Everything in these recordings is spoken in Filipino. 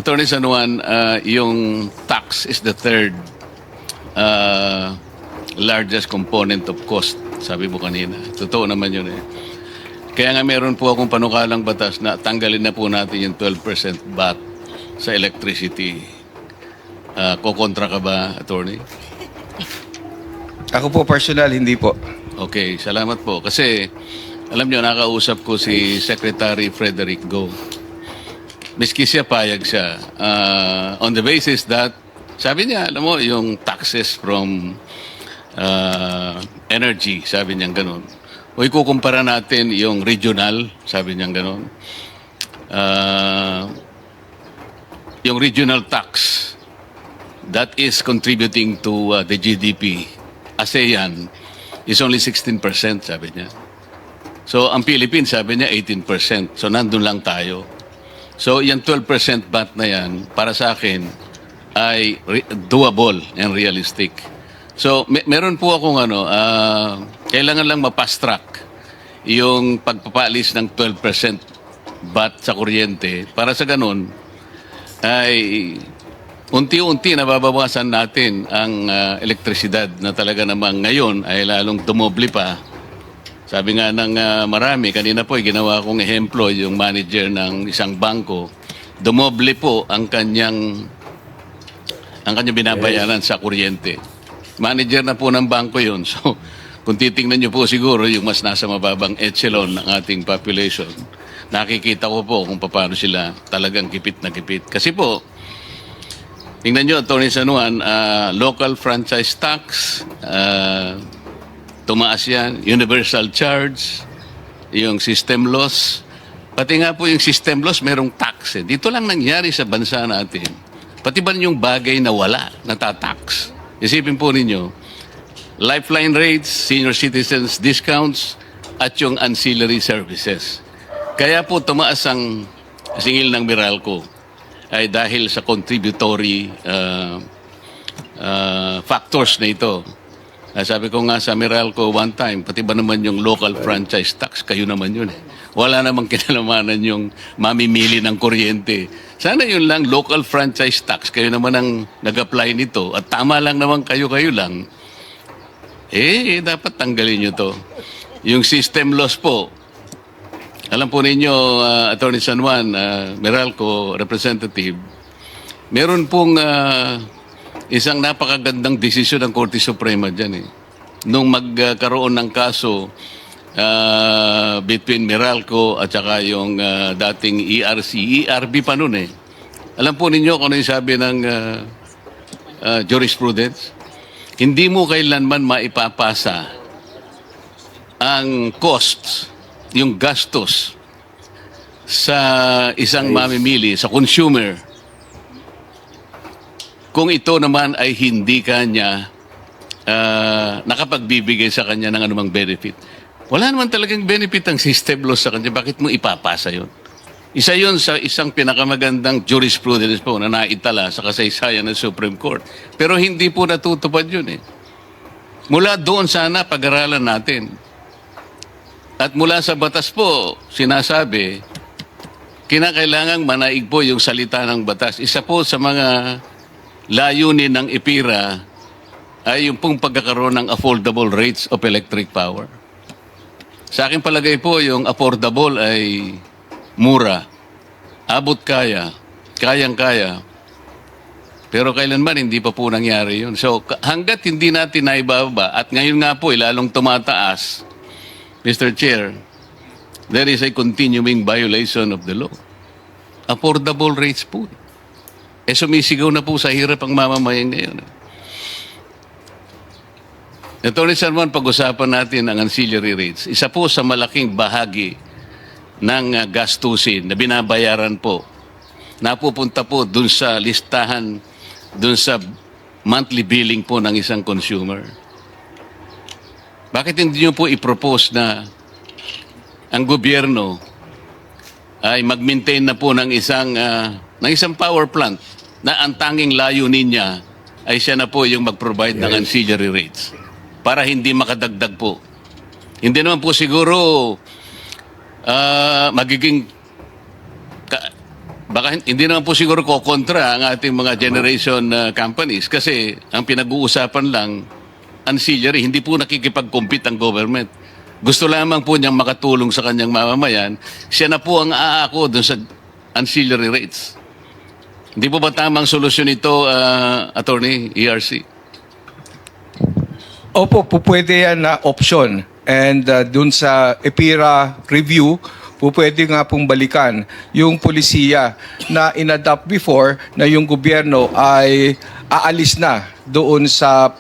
Attorney San Juan, yung tax is the third largest component of cost, sabi mo kanina. Totoo naman yun eh. Kaya nga meron po akong panukalang batas na tanggalin na po natin yung 12% VAT sa electricity. Kokontra ka ba, Attorney? Ako po personal, hindi po. Okay, salamat po. Kasi, alam nyo, nakausap ko si Secretary Frederick Go. Miski siya, payag siya. On the basis that, sabi niya, alam mo, yung taxes from energy, sabi niya ganun. O ikukumpara natin yung regional, sabi niya ganun. Yung regional tax, that is contributing to the GDP. ASEAN is only 16%, sabi niya. So, ang Philippines, sabi niya, 18%. So, nandun lang tayo. So, yung 12% VAT na yan, para sa akin, ay doable and realistic. So, meron po akong kailangan lang ma-fast track yung pagpapalis ng 12% VAT sa kuryente para sa ganun ay unti-unti nababawasan natin ang elektrisidad na talaga namang ngayon ay lalong dumoble pa. Sabi nga ng marami, kanina po ginawa kong ehemplo yung manager ng isang bangko, dumoble po ang kanyang binabayaran sa kuryente. Manager na po ng bangko yun. So, kung titingnan nyo po siguro yung mas nasa mababang echelon ng ating population, nakikita ko po kung paano sila talagang kipit na kipit. Kasi po, tingnan nyo, Atty. San Juan, local franchise tax, tumaas yan, universal charge, yung system loss. Pati nga po yung system loss, merong tax. Dito lang nangyari sa bansa natin. Pati ba yung bagay na wala, natatax? Isipin po ninyo, lifeline rates, senior citizens discounts, at yung ancillary services. Kaya po tumaas ang singil ng Meralco ay dahil sa contributory factors na ito. Sabi ko nga sa Meralco one time, pati ba naman yung local franchise tax, kayo naman yun eh. Wala namang kinalamanan yung mamimili ng kuryente. Sana yun lang, local franchise tax, kayo naman ang nag-apply nito at tama lang naman kayo lang. Dapat tanggalin nyo to. Yung system loss po, alam po ninyo, Atty. San Juan, Meralco representative, meron pong isang napakagandang desisyon ng Korte Suprema dyan eh. Nung magkaroon ng kaso between Meralco at saka yung dating ERB pa nun eh. Alam po ninyo kung ano yung sabi ng jurisprudence? Hindi mo kailanman maipapasa ang costs, yung gastos sa isang mamimili, sa consumer, kung ito naman ay hindi kanya nakapagbibigay sa kanya ng anumang benefit. Wala naman talagang benefit ang system loss sa kanya. Bakit mo ipapasa yun? Isa yun sa isang pinakamagandang jurisprudence po na naitala sa kasaysayan ng Supreme Court. Pero hindi po natutupad yun eh. Mula doon sana pag-aralan natin. At mula sa batas po, sinasabi, kinakailangang manaig po yung salita ng batas. Isa po sa mga layunin ng IPIRA ay yung pong pagkakaroon ng affordable rates of electric power. Sa akin palagay po, yung affordable ay mura, abot kaya, kayang-kaya. Pero kailanman hindi pa po nangyari yun. So hanggat hindi natin naibaba at ngayon nga po lalong tumataas, Mr. Chair, there is a continuing violation of the law. Affordable rates po. Sumisigaw na po sa hirap ang mamamayan ngayon. Atty. San Juan, pag-usapan natin ang ancillary rates. Isa po sa malaking bahagi ng gastusin na binabayaran po, napupunta po dun sa listahan, dun sa monthly billing po ng isang consumer. Bakit hindi nyo po i-propose na ang gobyerno ay mag-maintain na po ng isang power plant na ang tanging layunin niya ay siya na po yung mag-provide ng ancillary rates para hindi makadagdag po. Hindi naman po siguro magiging baka hindi naman po siguro kontra ang ating mga generation companies kasi ang pinag-uusapan lang ancillary, hindi po nakikipag-compete ang government. Gusto lamang po niyang makatulong sa kanyang mamamayan, siya na po ang aako dun sa ancillary rates. Hindi po ba tamang solusyon ito, Attorney ERC? Opo, po pwede yan na option. And dun sa EPIRA review, po pwede nga pong balikan yung polisiya na in-adopt before na yung gobyerno ay aalis na doon sa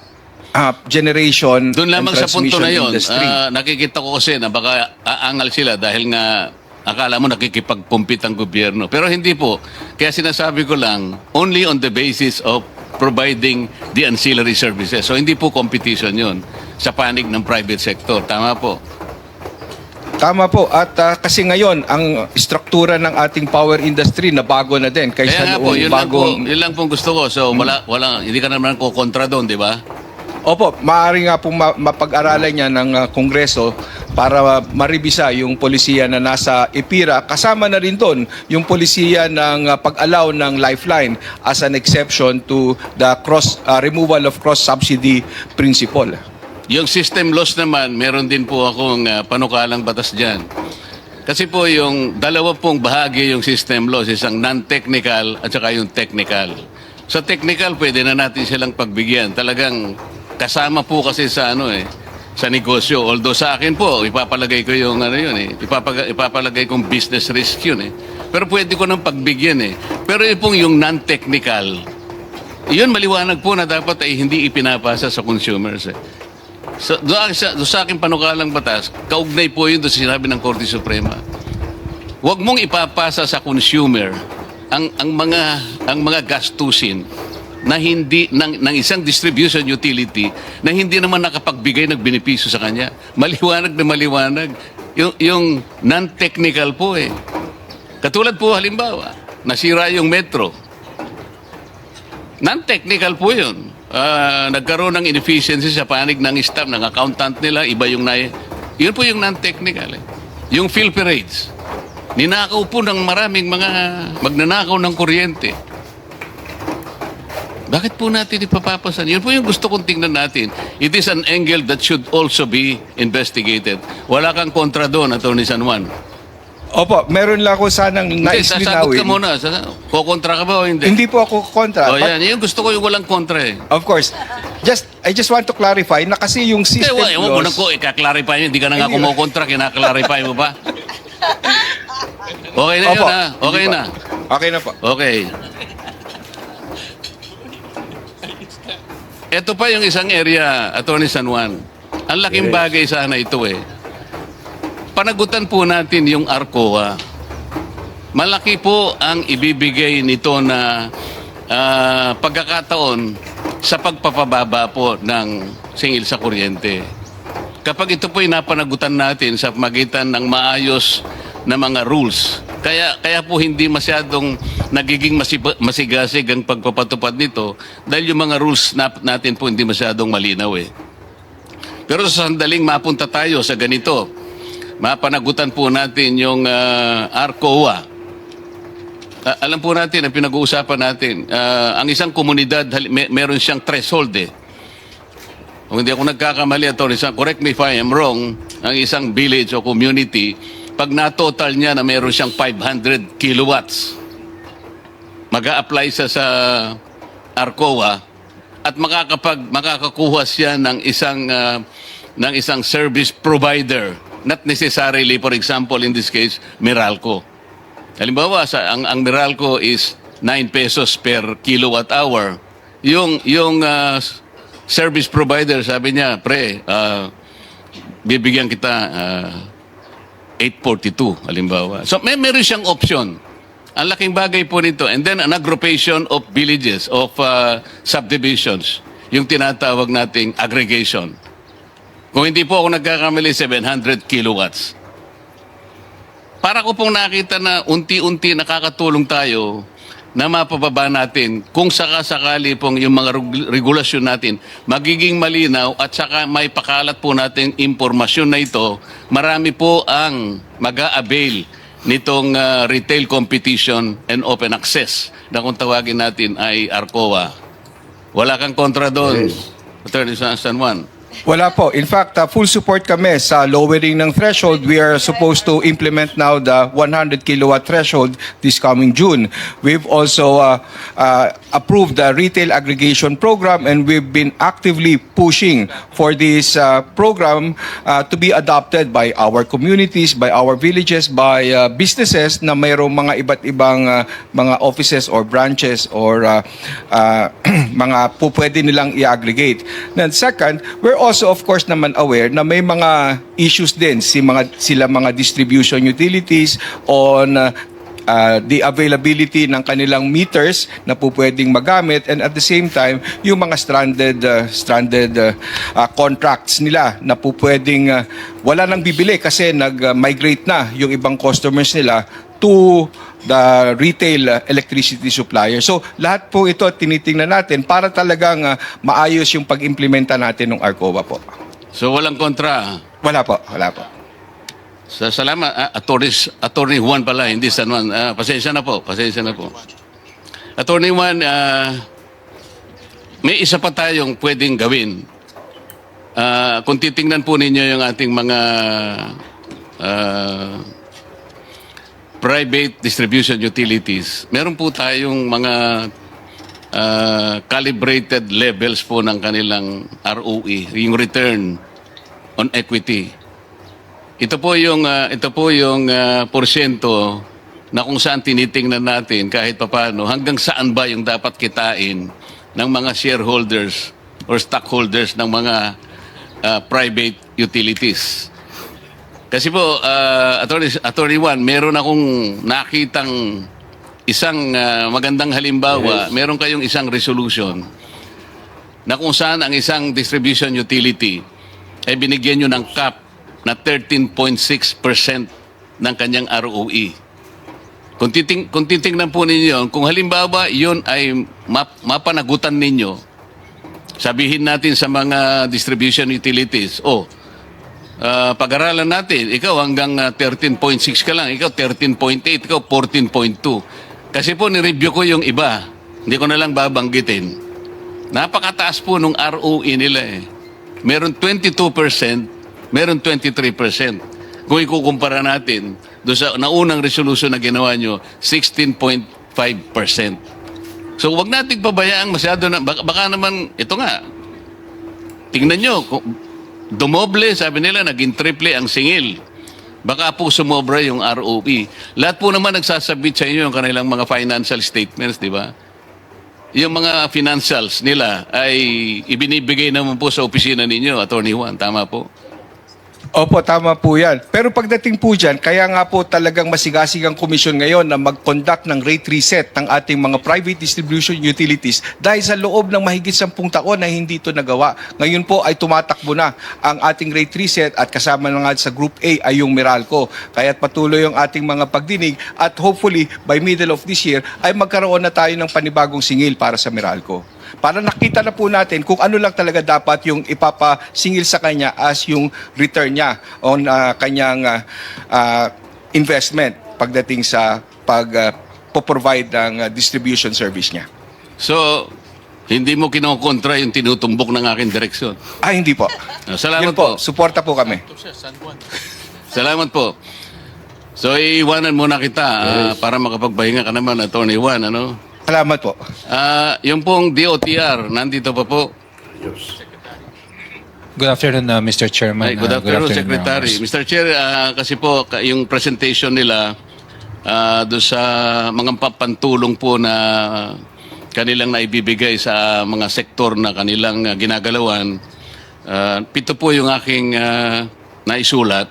generation Doon lamang and sa punto transmission na yun, industry. nakikita ko kasi na baka aangal sila dahil nga akala mo nakikipag-compete ang gobyerno. Pero hindi po. Kaya sinasabi ko lang, only on the basis of providing the ancillary services. So hindi po competition yun sa panig ng private sector. Tama po. Tama po. At kasi ngayon, ang struktura ng ating power industry na bago na din Kaya kaysa nga po, noong bagong... yun lang po gusto ko. So hindi ka naman kukontra doon, di ba? Opo, maaari nga pong mapag-aralan niya ng Kongreso para maribisa yung polisiya na nasa EPIRA. Kasama na rin doon yung polisiya ng pag-allow ng lifeline as an exception to the removal of cross-subsidy principle. Yung system loss naman, meron din po akong panukalang batas dyan. Kasi po yung dalawa pong bahagi yung system loss, isang non-technical at saka yung technical. Sa technical, pwede na natin silang pagbigyan. Talagang kasama po kasi sa sa negosyo. Although sa akin po, ipapalagay ko yung ipapalagay kong business risk yun eh. Pero pwede ko nang pagbigyan eh. Pero yung non-technical, yun maliwanag po na dapat ay hindi ipinapasa sa consumers eh. So, doon sa aking panukalang batas, kaugnay po yun doon sa sinabi ng Korte Suprema. Huwag mong ipapasa sa consumer ang mga gastusin na hindi ng isang distribution utility na hindi naman nakapagbigay ng benepisyo sa kanya. Maliwanag na maliwanag. Yung non-technical po eh. Katulad po halimbawa, nasira yung metro. Non-technical po yun. Nagkaroon ng inefficiency sa panig ng staff, ng accountant nila, iba yung yun po yung non-technical eh. Yung filthy rates. Ninakaw po ng maraming mga magnanakaw ng kuryente. Bakit po natin ipapapasan? Yun po yung gusto kong tingnan natin. It is an angle that should also be investigated. Wala kang kontra doon, Atty. San Juan. Opo, meron lang ako sanang nais Sasagot ka linawin. muna. Kukontra ka ba o hindi? Hindi po ako kontra. O but yan, yung gusto ko yung walang kontra eh. of course, I just want to clarify na kasi yung system Ewan mo na laws... ko, ika-clarify yun. Hindi ka na nga kumukontra, kina-clarify mo pa. Okay na yun Opo, ha? Okay hindi na. po. Okay na po. Okay. Ito pa yung isang area, Atty. San Juan. Ang laking bagay sana ito eh. Panagutan po natin yung ARCOA. Malaki po ang ibibigay nito na pagkakataon sa pagpapababa po ng singil sa kuryente. Kapag ito po'y napanagutan natin sa magitan ng maayos na mga rules, kaya po hindi masyadong nagiging masigasig ang pagpapatupad nito dahil yung mga rules natin po hindi masyadong malinaw eh. Pero sa sandaling mapunta tayo sa ganito, mapanagutan po natin yung ARCOA. Alam po natin, ang pinag-uusapan natin, ang isang komunidad, meron siyang threshold eh. Kung hindi ako nagkakamali, correct me if I am wrong, ang isang village o community, pag na-total niya na meron siyang 500 kilowatts, mag-a-apply sa ARCOA at makakakuha siya ng isang service provider, not necessarily, for example, in this case, Meralco. Halimbawa, ang Meralco is 9 pesos per kilowatt hour. Yung service provider, sabi niya, bibigyan kita 842, halimbawa. So, meron siyang option. Ang laking bagay po nito. And then, an aggregation of villages, of subdivisions, yung tinatawag nating aggregation. Kung hindi po ako nagkakamali, 700 kilowatts. Para ko pong nakita na unti-unti nakakatulong tayo na mapababa natin kung sakasakali pong yung mga regulasyon natin magiging malinaw at saka may pakalat po natin impormasyon na ito, marami po ang mag-a-avail nitong Retail Competition and Open Access na kung tawagin natin ay ARCOA. Wala kang kontra doon, Attorney San Juan. Wala po. In fact, full support kami sa lowering ng threshold. We are supposed to implement now the 100 kilowatt threshold this coming June. We've also approved the retail aggregation program, and we've been actively pushing for this program to be adopted by our communities, by our villages, by businesses na mayroong mga iba't ibang mga offices or branches or mga pwede nilang i-aggregate. Then second, we're also of course naman aware na may mga issues din sila mga distribution utilities on the availability ng kanilang meters na po pwedeng magamit, and at the same time yung mga stranded contracts nila na po pwedeng wala nang bibili kasi nag-migrate na yung ibang customers nila to the retail electricity supplier. So lahat po ito tinitingnan natin para talagang maayos yung pag-implementa natin ng ARCOA po. So walang kontra. Wala po, wala po. Salamat, Attorney Juan pala, hindi San Juan. Pasensya na po. Attorney Juan, may isa pa tayong pwedeng gawin. Kung titingnan po ninyo yung ating mga private distribution utilities, meron po tayong mga calibrated levels po ng kanilang ROE, yung return on equity. Ito po yung porsyento na kung saan tinitingnan natin kahit papaano hanggang saan ba yung dapat kitain ng mga shareholders or stockholders ng mga private utilities. Kasi po, Attorney Juan, meron akong nakitang isang magandang halimbawa. Meron kayong isang resolution na kung saan ang isang distribution utility ay binigyan nyo ng cap na 13.6% ng kanyang ROE. Kung titingnan po ninyo, kung halimbawa yun ay mapanagutan ninyo, sabihin natin sa mga distribution utilities, pag-aralan natin, ikaw hanggang 13.6 ka lang, ikaw 13.8, ikaw 14.2. Kasi po ni-review ko yung iba, hindi ko na lang babanggitin. Napakataas po nung ROE nila eh. Meron 22%, meron 23%. Kung ikukumpara natin, doon sa naunang resolution na ginawa nyo, 16.5%. So wag nating pabayaang masyado na, baka naman, ito nga, tingnan nyo, dumoble, sabi nila, naging triple ang singil. Baka po sumobra yung ROE. Lahat po naman nagsasabit sa inyo yung kanilang mga financial statements, di ba? Yung mga financials nila ay ibinibigay naman po sa opisina ninyo, Attorney Juan. Tama po? Opo, tama po yan. Pero pagdating po dyan, kaya nga po talagang masigasig ang komisyon ngayon na mag-conduct ng rate reset ng ating mga private distribution utilities dahil sa loob ng mahigit 10 taon na hindi ito nagawa. Ngayon po ay tumatakbo na ang ating rate reset at kasama na nga sa Group A ay yung Meralco. Kaya't patuloy yung ating mga pagdinig at hopefully by middle of this year ay magkaroon na tayo ng panibagong singil para sa Meralco. Para nakita na po natin kung ano lang talaga dapat yung ipapasingil sa kanya as yung return niya on kanyang investment pagdating sa pag-provide ng distribution service niya. So, hindi mo kinokontra yung tinutumbok ng aking direksyon? Hindi po. Salamat Yun po. Suporta po kami. Salamat po. So, iiwanan muna kita para makapagpahinga ka naman, Attorney Juan, ano? Salamat po. Yung pong DOTR, nandito pa po. Good afternoon, Mr. Chairman. Good afternoon, Secretary. members. Mr. Chair, kasi po yung presentation nila doon sa mga pantulong po na kanilang naibibigay sa mga sektor na kanilang ginagalawan, pito po yung aking naisulat.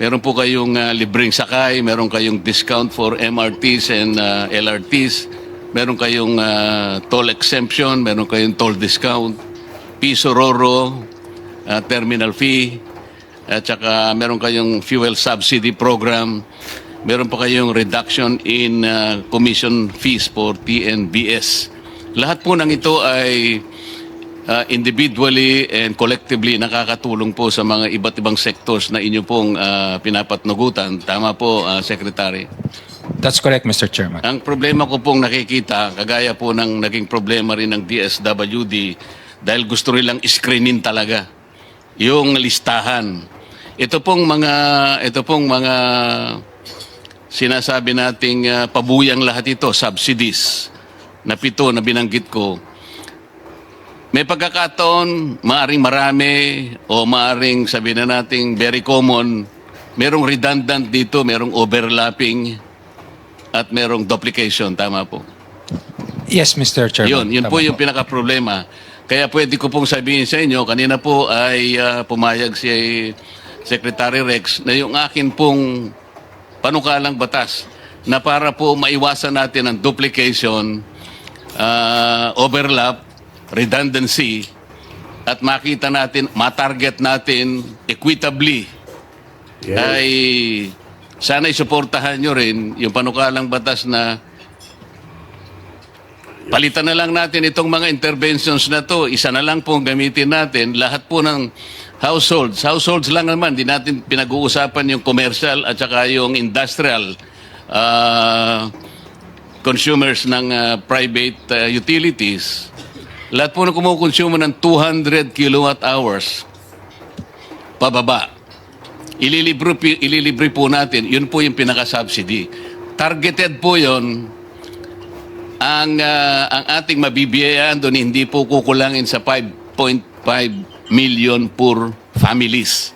Meron po kayong libreng sakay, meron kayong discount for MRTs and LRTs, meron kayong toll exemption, meron kayong toll discount, piso roro, terminal fee, at saka meron kayong fuel subsidy program, meron pa kayong reduction in commission fees for TNBS. Lahat po ng ito ay individually and collectively nakakatulong po sa mga iba't ibang sectors na inyo pong pinapatnugutan. Tama po, Secretary. That's correct, Mr. Chairman. Ang problema ko pong nakikita, kagaya po ng naging problema rin ng DSWD, dahil gusto nilang screenin talaga yung listahan. Ito pong mga sinasabi nating pabuyang lahat ito, subsidies, na 7 na binanggit ko. May pagkakataon, maaring marami o maaring sabihin na nating very common, merong redundant dito, merong overlapping, at merong duplication, tama po. Yes, Mr. Chairman. Yun po Tama yung pinaka-problema. Kaya pwede ko pong sabihin sa inyo, kanina po ay pumayag si Secretary Rex na yung akin pong panukalang batas na para po maiwasan natin ang duplication, overlap, redundancy, at makita natin, matarget natin equitably, ay sana isuportahan nyo rin yung panukalang batas na palitan na lang natin itong mga interventions na to. Isa na lang pong gamitin natin. Lahat po ng households. Households lang naman. Di natin pinag-uusapan yung commercial at saka yung industrial consumers ng private utilities. Lahat po na kumukonsumo ng 200 kilowatt hours pababa. Ililibre po natin. Yun po yung pinaka-subsidy. Targeted po yun. Ang ating mabibiyayaan doon hindi po kukulangin sa 5.5 million per families.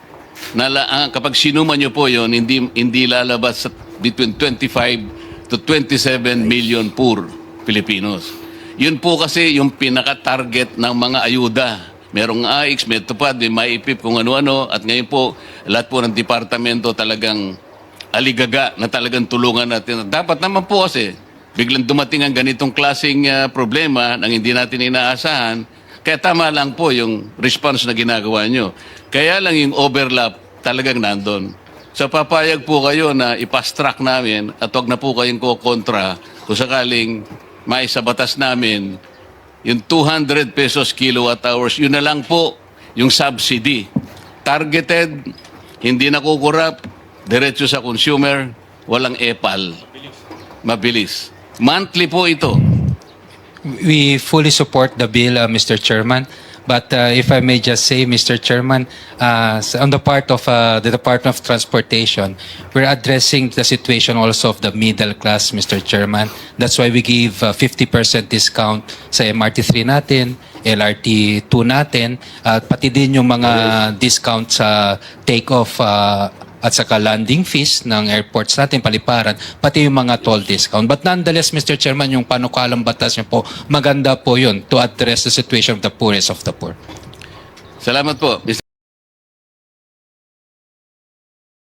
Kapag sinuma nyo po yun, hindi lalabas sa between 25 to 27 million per Filipinos. Yun po kasi yung pinaka-target ng mga ayuda. Merong AIX, may tupad, may maipip kung ano-ano. At ngayon po, lahat po ng departamento talagang aligaga na talagang tulungan natin. Dapat naman po kasi, biglang dumating ang ganitong klaseng problema nang hindi natin inaasahan. Kaya tama lang po yung response na ginagawa nyo. Kaya lang yung overlap talagang nandun. So papayag po kayo na i-fast track namin at huwag na po kayong kukontra kung sakaling maisabatas namin yung 200 pesos kilowatt hours, yun na lang po yung subsidy. Targeted, hindi nakukurap, diretso sa consumer, walang epal. Mabilis. Monthly po ito. We fully support the bill, Mr. Chairman. But if I may just say, Mr. Chairman, on the part of the Department of Transportation, we're addressing the situation also of the middle class, Mr. Chairman. That's why we give 50% discount sa MRT3 natin, LRT2 natin, at pati din yung mga discount sa take-off at saka landing fees ng airports natin, paliparan, pati yung mga toll discount. But nonetheless, Mr. Chairman, yung panukalang batas niyo po, maganda po yun to address the situation of the poorest of the poor. Salamat po, Mr.